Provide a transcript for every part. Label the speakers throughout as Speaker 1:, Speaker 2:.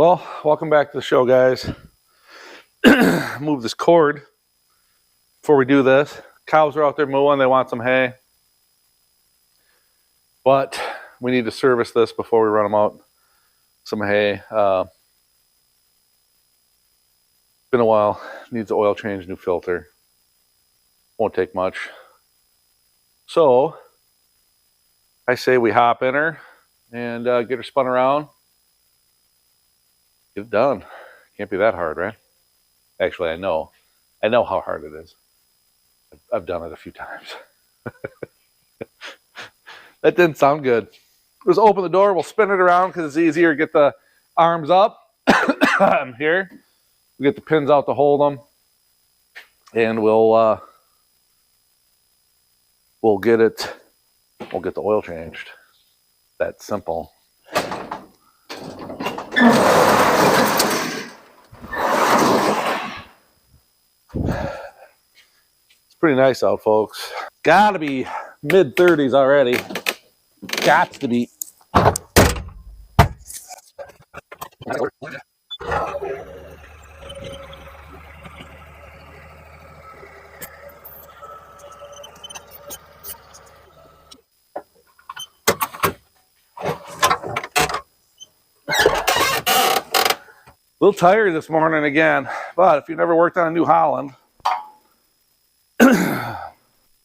Speaker 1: Well, welcome back to the show, guys. Move this cord before we do this. Cows are out there mooing. They want some hay. But we need to service this before we run them out some hay. Been a while. Needs an oil change, new filter. Won't take much. So I say we hop in her and get her spun around. Get it done. Can't be that hard, right? Actually, I know how hard it is. I've done it a few times. That didn't sound good. Just open the door. We'll spin it around because it's easier to get the arms up. Here. We get the pins out to hold them. And we'll get the oil changed. That's simple. It's pretty nice out, folks. Gotta be mid-30s already. Got to be. A little tired this morning again, but if you've never worked on a New Holland,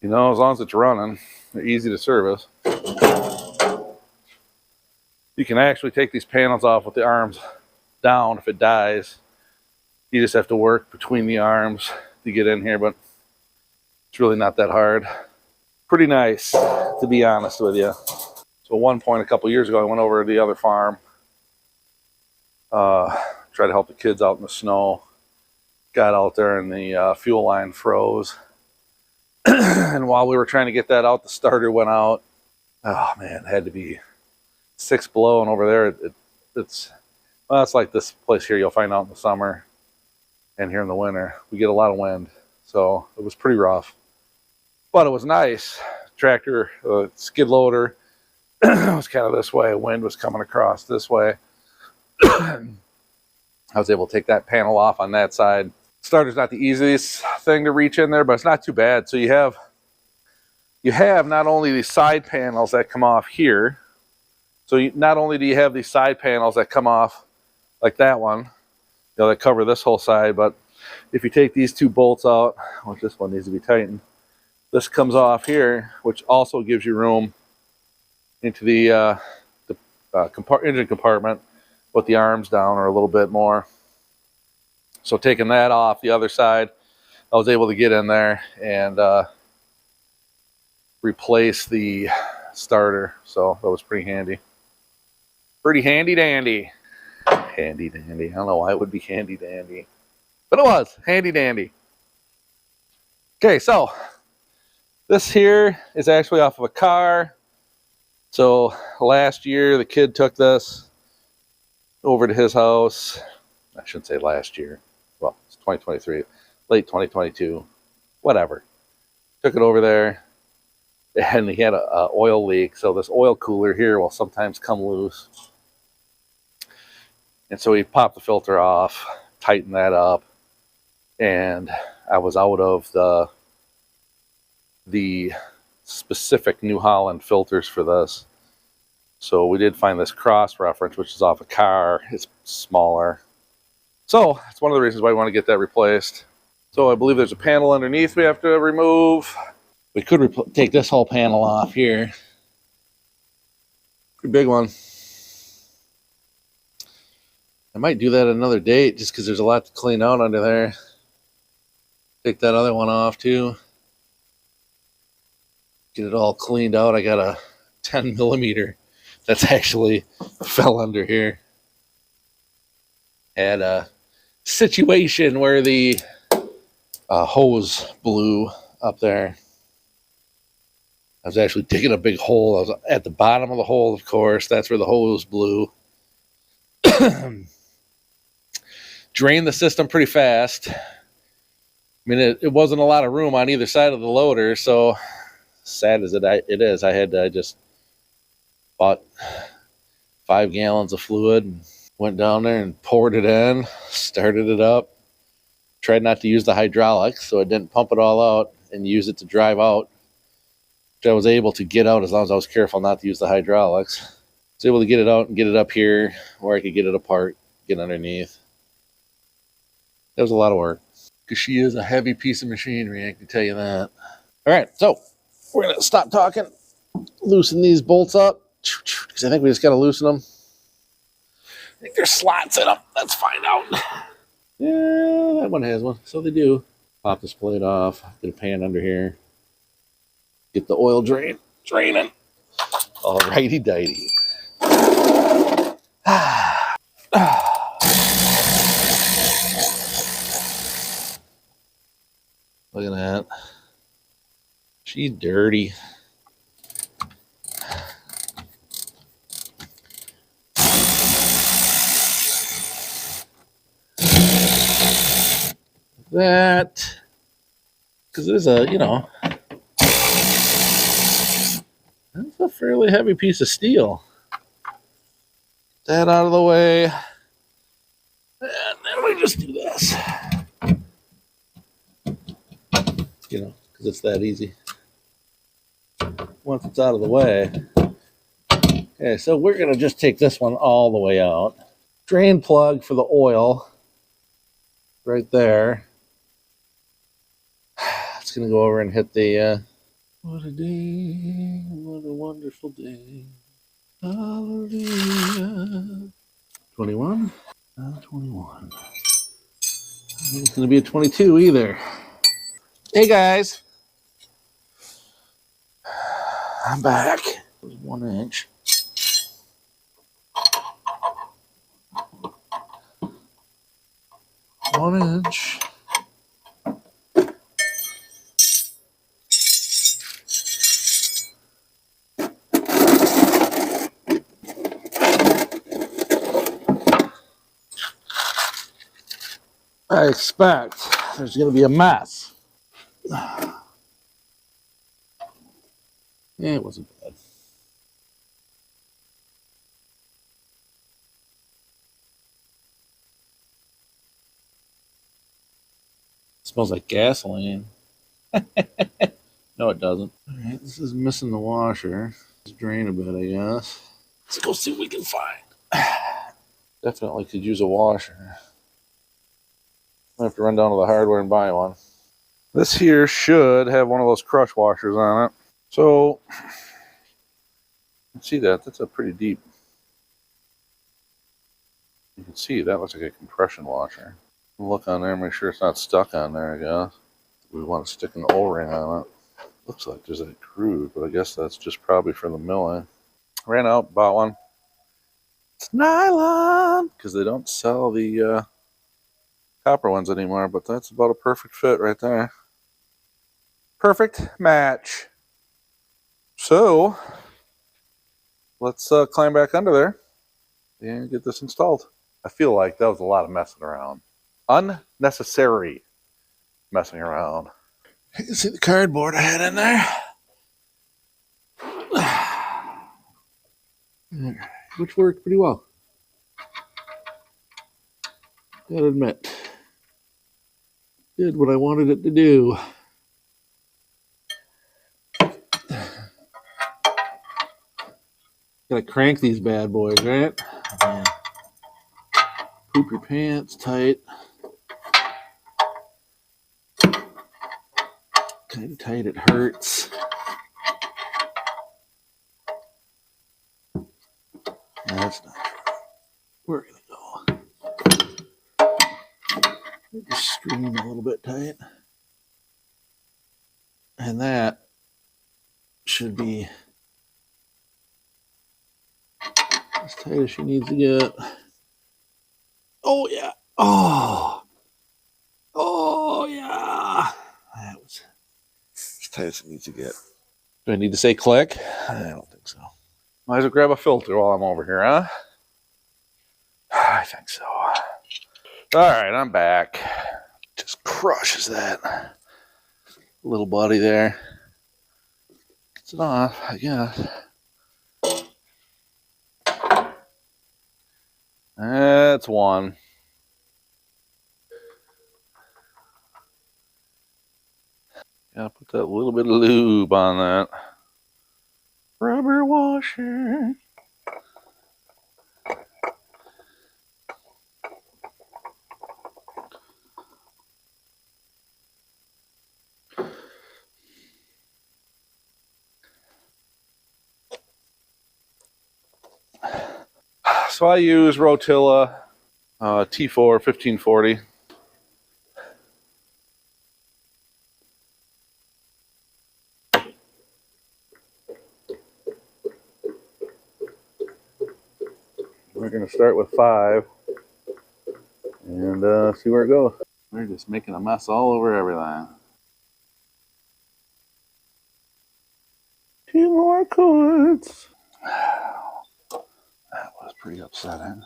Speaker 1: you know, as long as it's running, they're easy to service. You can actually take these panels off with the arms down if it dies. You just have to work between the arms to get in here, but it's really not that hard. Pretty nice, to be honest with you. So at one point a couple years ago, I went over to the other farm, tried to help the kids out in the snow. Got out there and the fuel line froze. And while we were trying to get that out, the starter went out. Oh man, it had to be 6 below, and over there it's like this place here you'll find out in the summer and here in the winter. We get a lot of wind, so it was pretty rough. But it was nice. Tractor, skid loader was kind of this way. Wind was coming across this way. I was able to take that panel off on that side. Starter's not the easiest thing to reach in there, but it's not too bad. So you have not only these side panels that come off here. So not only do you have these side panels that come off like that one, you know, that cover this whole side, but if you take these two bolts out, well, this one needs to be tightened. This comes off here, which also gives you room into the engine compartment with the arms down or a little bit more. So taking that off the other side, I was able to get in there and replace the starter. So that was pretty handy. Pretty handy dandy. Handy dandy. I don't know why it would be handy dandy, but it was handy dandy. Okay, so this here is actually off of a car. So last year the kid took this over to his house. I shouldn't say last year. Well, it's 2023, late 2022, whatever. Took it over there, and he had a oil leak. So this oil cooler here will sometimes come loose. And so he popped the filter off, tightened that up, and I was out of the specific New Holland filters for this. So we did find this cross reference, which is off a car. It's smaller. So it's one of the reasons why we want to get that replaced. So I believe there's a panel underneath we have to remove. We could take this whole panel off here. Pretty big one. I might do that another date just because there's a lot to clean out under there. Take that other one off too. Get it all cleaned out. I got a 10 millimeter that's actually fell under here. Had a situation where the hose blew up there. I was actually digging a big hole. I was at the bottom of the hole, of course. That's where the hose blew. Drained the system pretty fast. I mean, it wasn't a lot of room on either side of the loader, so sad as it is, I just bought 5 gallons of fluid and Went down there and poured it in, started it up. Tried not to use the hydraulics, so it didn't pump it all out, and use it to drive out, which I was able to get out as long as I was careful not to use the hydraulics. I was able to get it out and get it up here where I could get it apart, get underneath. That was a lot of work, because she is a heavy piece of machinery, I can tell you that. All right, so we're going to stop talking, loosen these bolts up, because I think we just got to loosen them. I think there's slots in them. Let's find out. Yeah, that one has one, so they do. Pop this plate off, get a pan under here, get the oil draining. Alrighty dighty. Look at that. She's dirty. That, because there's a, that's a fairly heavy piece of steel. That out of the way. And then we just do this. Because it's that easy. Once it's out of the way. Okay, so we're going to just take this one all the way out. Drain plug for the oil. Right there. It's going to go over and hit the... what a day, what a wonderful day. Hallelujah. 21? 21. I think it's going to be a 22 either. Hey guys. I'm back. It was 1 inch. One inch. I expect there's going to be a mess. Yeah, it wasn't bad. It smells like gasoline. No, it doesn't. All right, this is missing the washer. Let's drain a bit, I guess. Let's go see what we can find. Definitely could use a washer. I have to run down to the hardware and buy one. This here should have one of those crush washers on it. So, see that? That's a pretty deep. You can see that looks like a compression washer. Look on there, make sure it's not stuck on there, I guess. We want to stick an O-ring on it. Looks like there's a groove, but I guess that's just probably for the milling. Ran out, bought one. It's nylon, because they don't sell the copper ones anymore, but that's about a perfect fit right there. Perfect match. So, let's climb back under there and get this installed. I feel like that was a lot of messing around. Unnecessary messing around. You can see the cardboard I had in there. Which worked pretty well. Gotta admit. Did what I wanted it to do. Gotta crank these bad boys, right? Poop your pants tight. Kind of tight, it hurts. That's not true. We're gonna go. Just stream a little bit tight. And that should be as tight as she needs to get. Oh yeah. Oh yeah. That was as tight as it needs to get. Do I need to say click? I don't think so. Might as well grab a filter while I'm over here, huh? I think so. Alright, I'm back. Just crushes that little buddy there. Gets it off, I guess. that's one. Gotta put that little bit of lube on that. Rubber washer. So I use Rotilla T4 1540. We're going to start with 5 and see where it goes. We're just making a mess all over everything. 2 more quarts. That was pretty upsetting.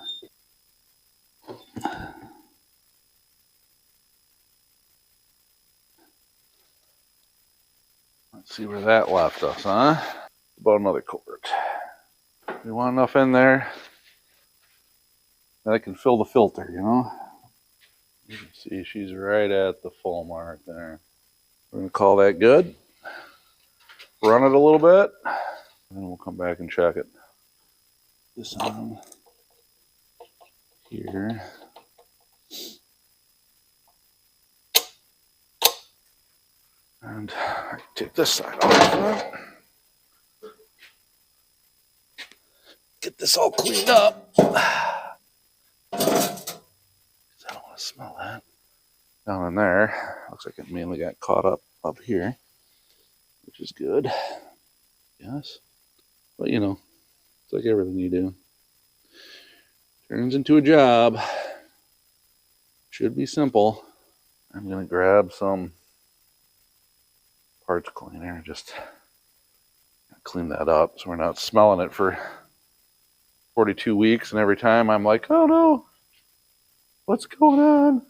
Speaker 1: Let's see where that left us, huh? About another quart. We want enough in there that I can fill the filter, you know? You can see she's right at the full mark there. We're going to call that good. Run it a little bit, and then we'll come back and check it. This on here. And I take this side off. Get this all cleaned up. I don't want to smell that. Down in there, looks like it mainly got caught up here, which is good. Yes. But you know, it's like everything you do. Turns into a job. Should be simple. I'm going to grab some parts cleaner, just clean that up so we're not smelling it for 42 weeks, and every time I'm like, oh no, what's going on?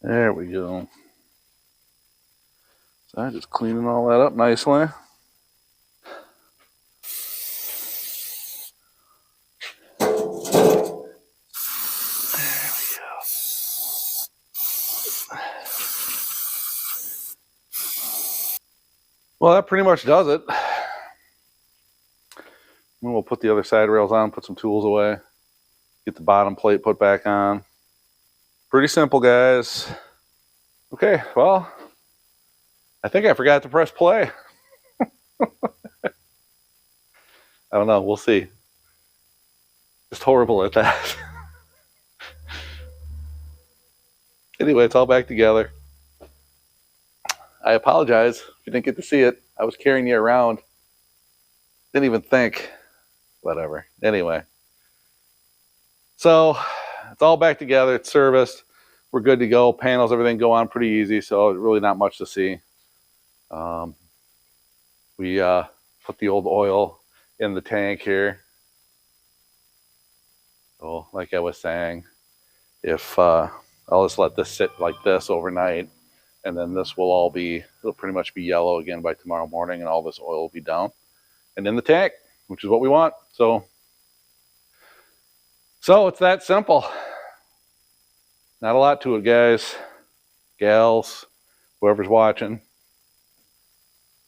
Speaker 1: There we go. So I'm just cleaning all that up nicely. There we go. Well, that pretty much does it. And we'll put the other side rails on, put some tools away, get the bottom plate put back on. Pretty simple, guys. Okay, well, I think I forgot to press play. I don't know, we'll see. Just horrible at that. Anyway, it's all back together. I apologize if you didn't get to see it. I was carrying you around. Didn't even think. Whatever. Anyway. So, it's all back together. It's serviced. We're good to go. Panels, everything go on pretty easy, so really not much to see. We put the old oil in the tank here. So, like I was saying, if I'll just let this sit like this overnight, and then this will all be, it'll pretty much be yellow again by tomorrow morning, and all this oil will be down and in the tank, which is what we want. So it's that simple. Not a lot to it, guys, gals, whoever's watching.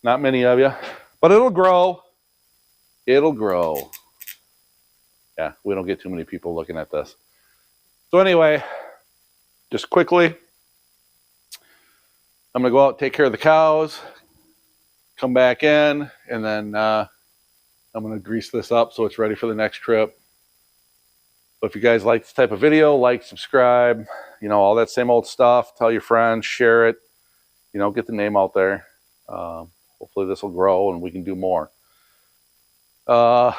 Speaker 1: Not many of you, but it'll grow. It'll grow. Yeah, we don't get too many people looking at this. So anyway, just quickly, I'm going to go out and take care of the cows, come back in, and then I'm going to grease this up so it's ready for the next trip. So if you guys like this type of video, like, subscribe, you know, all that same old stuff. Tell your friends, share it, you know, get the name out there. Hopefully this will grow and we can do more. But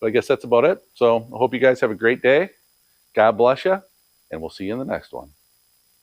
Speaker 1: I guess that's about it. So I hope you guys have a great day. God bless you, and we'll see you in the next one.